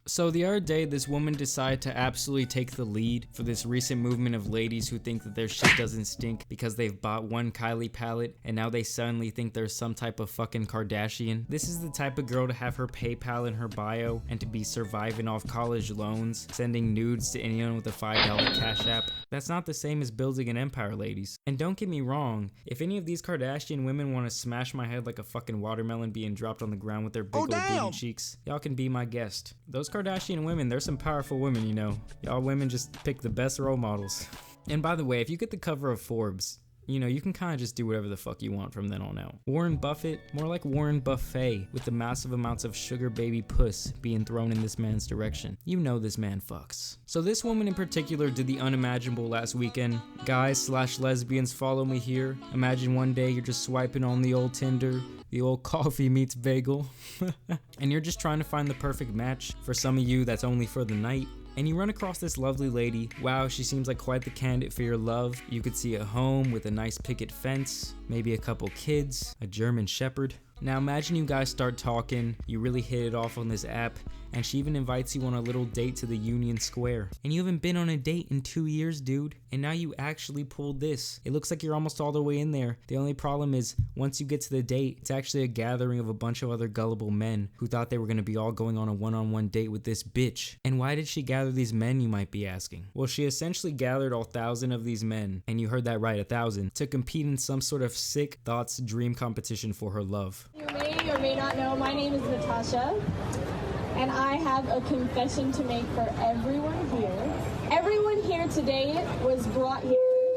So the other day, this woman decided to absolutely take the lead for this recent movement of ladies who think that their shit doesn't stink because they've bought one Kylie palette and now they suddenly think there's some type of fucking Kardashian. This is the type of girl to have her PayPal in her bio and to be surviving off college loans, sending nudes to anyone with a $5 cash app. That's not the same as building an empire, ladies. And don't get me wrong, if any of these Kardashian women want to smash my head like a fucking watermelon being dropped on the ground with their big old booty cheeks, y'all can be my guest. Those Kardashian women, they're some powerful women, you know. Y'all women just pick the best role models. And by the way, if you get the cover of Forbes, you know, you can kind of just do whatever the fuck you want from then on out. Warren Buffett, more like Warren Buffet, with the massive amounts of sugar baby puss being thrown in this man's direction. You know this man fucks. So this woman in particular did the unimaginable last weekend. Guys/lesbians, follow me here. Imagine one day you're just swiping on the old Tinder, the old coffee meets bagel, and you're just trying to find the perfect match. For some of you, that's only for the night. And you run across this lovely lady. Wow, she seems like quite the candidate for your love. You could see a home with a nice picket fence, maybe a couple kids, a German Shepherd. Now imagine you guys start talking, you really hit it off on this app, and she even invites you on a little date to the Union Square. And you haven't been on a date in 2 years, dude. And now you actually pulled this. It looks like you're almost all the way in there. The only problem is, once you get to the date, it's actually a gathering of a bunch of other gullible men who thought they were gonna be all going on a one-on-one date with this bitch. And why did she gather these men, you might be asking? Well, she essentially gathered all 1,000 of these men, and you heard that right, 1,000, to compete in some sort of sick thoughts dream competition for her love. You may or may not know, my name is Natasha, and I have a confession to make for everyone here. Everyone here today was brought here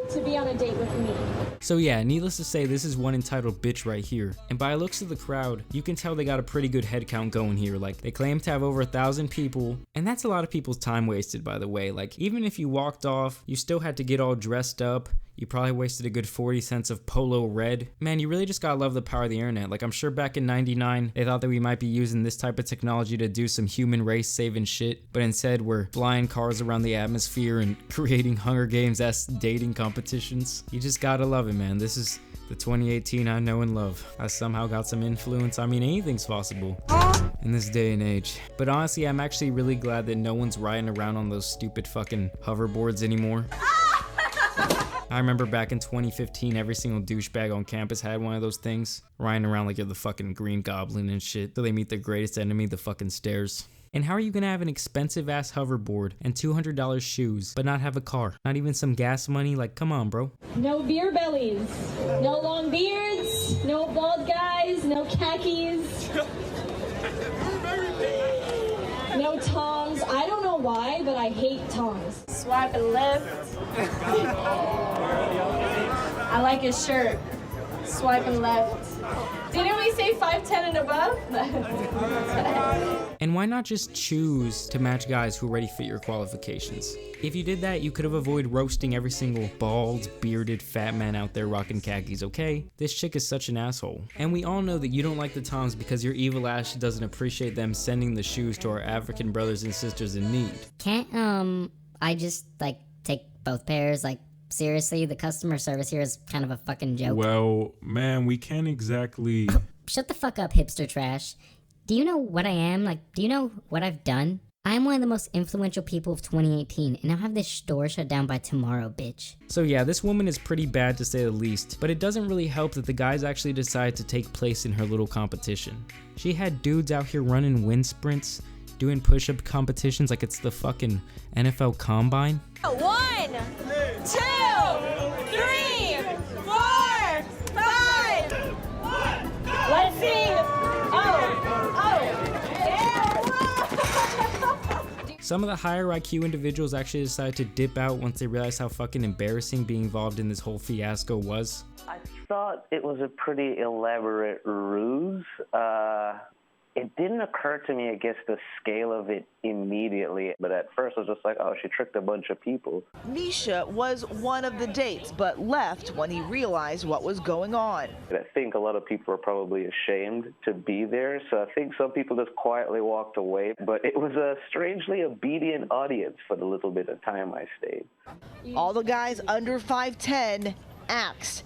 to be on a date with me. So yeah, needless to say, this is one entitled bitch right here. And by the looks of the crowd, you can tell they got a pretty good head count going here. Like, they claim to have over 1,000 people, and that's a lot of people's time wasted, by the way. Like, even if you walked off, you still had to get all dressed up. You probably wasted a good 40 cents of Polo Red. Man, you really just gotta love the power of the internet. Like, I'm sure back in '99, they thought that we might be using this type of technology to do some human race saving shit, but instead we're flying cars around the atmosphere and creating Hunger Games-esque dating competitions. You just gotta love it, man. This is the 2018 I know and love. I somehow got some influence. I mean, anything's possible in this day and age. But honestly, I'm actually really glad that no one's riding around on those stupid fucking hoverboards anymore. I remember back in 2015, every single douchebag on campus had one of those things, riding around like you're the fucking Green Goblin and shit, till they meet their greatest enemy, the fucking stairs. And how are you gonna have an expensive ass hoverboard and $200 shoes, but not have a car? Not even some gas money? Like, come on, bro. No beer bellies, no long beards, no bald guys, no khakis, no tongs. I don't know why, but I hate tongs. Swipe and left. I like his shirt. Swipe and left. Didn't we say 5'10" and above? And why not just choose to match guys who already fit your qualifications? If you did that, you could have avoided roasting every single bald, bearded, fat man out there rocking khakis, okay? This chick is such an asshole. And we all know that you don't like the Toms because your evil ass doesn't appreciate them sending the shoes to our African brothers and sisters in need. Can't, I just, like, take both pairs? Like, seriously, the customer service here is kind of a fucking joke. Well, man, we can't exactly... Shut the fuck up, hipster trash. Do you know what I am? Like, do you know what I've done? I am one of the most influential people of 2018, and I'll have this store shut down by tomorrow, bitch. So yeah, this woman is pretty bad to say the least, but it doesn't really help that the guys actually decided to take place in her little competition. She had dudes out here running wind sprints, doing push-up competitions like it's the fucking NFL Combine. 1, 2, 3, 4, 5. Let's sing. Some of the higher IQ individuals actually decided to dip out once they realized how fucking embarrassing being involved in this whole fiasco was. I thought it was a pretty elaborate ruse. It didn't occur to me, I guess, the scale of it immediately. But at first I was just like, oh, she tricked a bunch of people. Nisha was one of the dates, but left when he realized what was going on. I think a lot of people are probably ashamed to be there. So I think some people just quietly walked away. But it was a strangely obedient audience for the little bit of time I stayed. All the guys under 5'10" axed.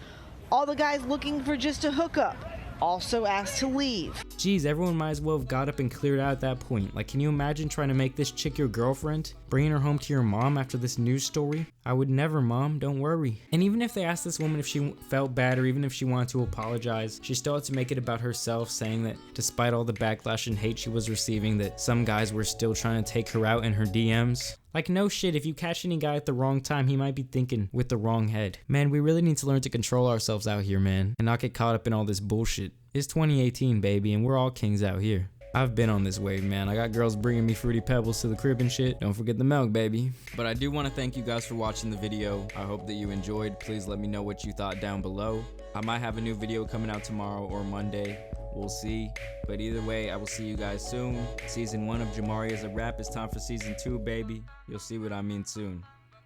All the guys looking for just a hookup also asked to leave. Jeez, everyone might as well have got up and cleared out at that point. Like, can you imagine trying to make this chick your girlfriend? Bringing her home to your mom after this news story? I would never, Mom, don't worry. And even if they asked this woman if she felt bad or even if she wanted to apologize, she still had to make it about herself, saying that despite all the backlash and hate she was receiving, that some guys were still trying to take her out in her DMs. Like, no shit, if you catch any guy at the wrong time, he might be thinking with the wrong head. Man, we really need to learn to control ourselves out here, man, and not get caught up in all this bullshit. It's 2018, baby, and we're all kings out here. I've been on this wave, man. I got girls bringing me Fruity Pebbles to the crib and shit. Don't forget the milk, baby. But I do want to thank you guys for watching the video. I hope that you enjoyed. Please let me know what you thought down below. I might have a new video coming out tomorrow or Monday. We'll see. But either way, I will see you guys soon. Season 1 of JAMARI is a wrap. It's time for Season 2, baby. You'll see what I mean soon.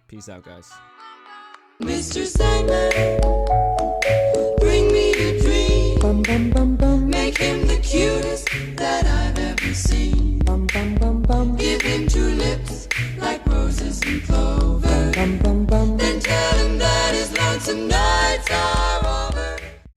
Peace out, guys. Mr. Sandman, bring me a dream. Bum, bum, bum, bum. Make him the cutest that I've ever seen. Bum, bum, bum, bum. Give him 2 lips like roses and clover. Bum, bum, bum. Then tell him that his lonesome nights are